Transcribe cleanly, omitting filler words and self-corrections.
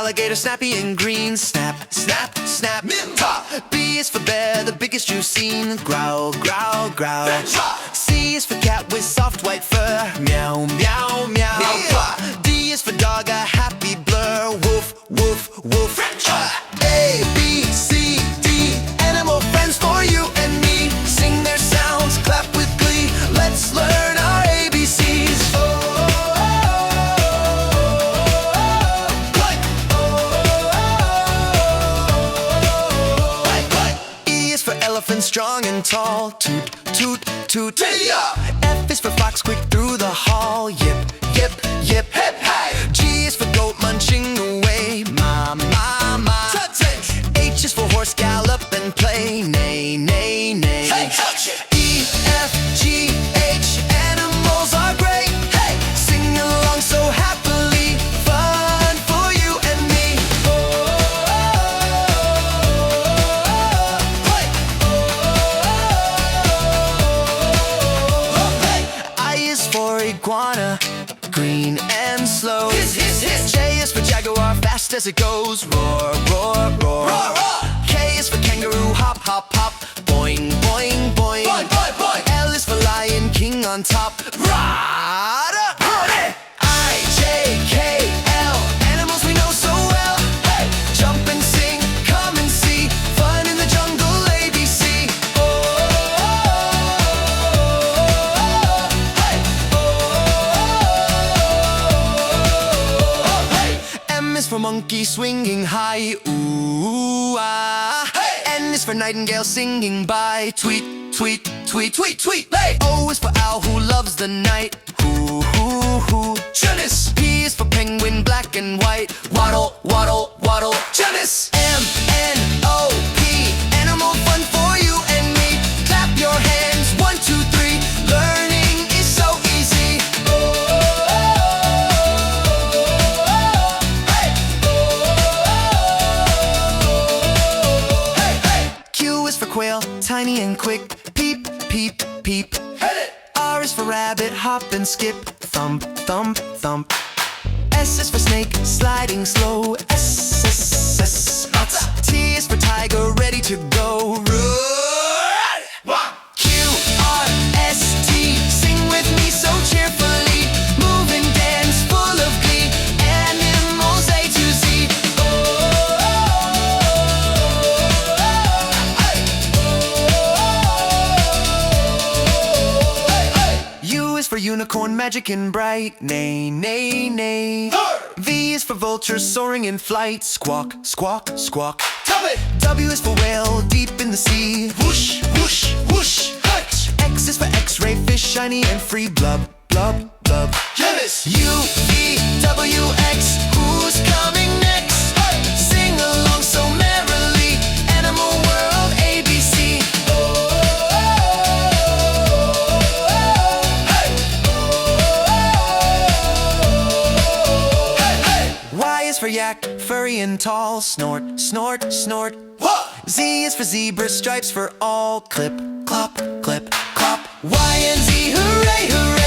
alligator, snappy and green. Snap, snap, snap. B is for bear, the biggest you've seen. Growl, growl, growl. C is for cat with soft white fur. Meow, meow, meow. D is for dog, a happy blur. Woof, woof, woof. A, B, C, D, animal friends for you and me. Sing their sounds, clap with glee. Let's learn our ABCs. E is for elephant, strong and tall. Toot, toot, toot. F is for fox, quick through the hall. Yip, yip, yip. Hip, hey. G is for goat, munching away. Ma, ma, ma. H is for horse, gallop and play. Neigh, neigh, neigh. Hey, E, F, G, H, animals are great. Hey, sing along so happily. Fun for you and me. I is for iguana, green and slow. J is for jaguar, fast as it goes. Roar, roar, roar. K is for kangaroo, hop, hop, hop. Boing, boing, boing. L is for lion, king on top. Rada! I, J, K, L, animals we know so well. Hey, jump and sing, come and see. Fun in the jungle, ABC. M is for monkey, swinging high. Ooh, ah. N is for nightingale, singing by. Tweet, tweet, tweet, tweet, tweet. O is for owl, who loves the night. Hoo, hoo, hoo. Janice. P is for penguin, black and white. Waddle, waddle, waddle. Janice. M, N, O, P. Animal fun for you and me. Clap your hands, 1, 2, 3. Learning is so easy. Q is for quail, tiny and quick. Peep, peep, peep. R is for rabbit, hop and skip. Thump, thump, thump. S is for snake, sliding slow. S, S, S. T is for tiger, ready to go. Run! Q, R, S, T. Sing with me so cheerfully. Move and dance, full of glee. Animals A to Z. U is for unicorn, magic and bright. Neigh, neigh, neigh. V is for vulture, soaring in flight. Squawk, squawk, squawk. W is for whale, deep in the sea. Whoosh, whoosh, whoosh. X is for X-ray, fish, shiny and free. Blub, blub, blub. U, V, W, X. Who's coming next? Sing along so merrily. Animal world, ABC. Y is for yak, furry and tall. Snort, snort, snort. Z is for zebra, stripes for all. Clip, clop, clip, clop. Y and Z, hooray, hooray.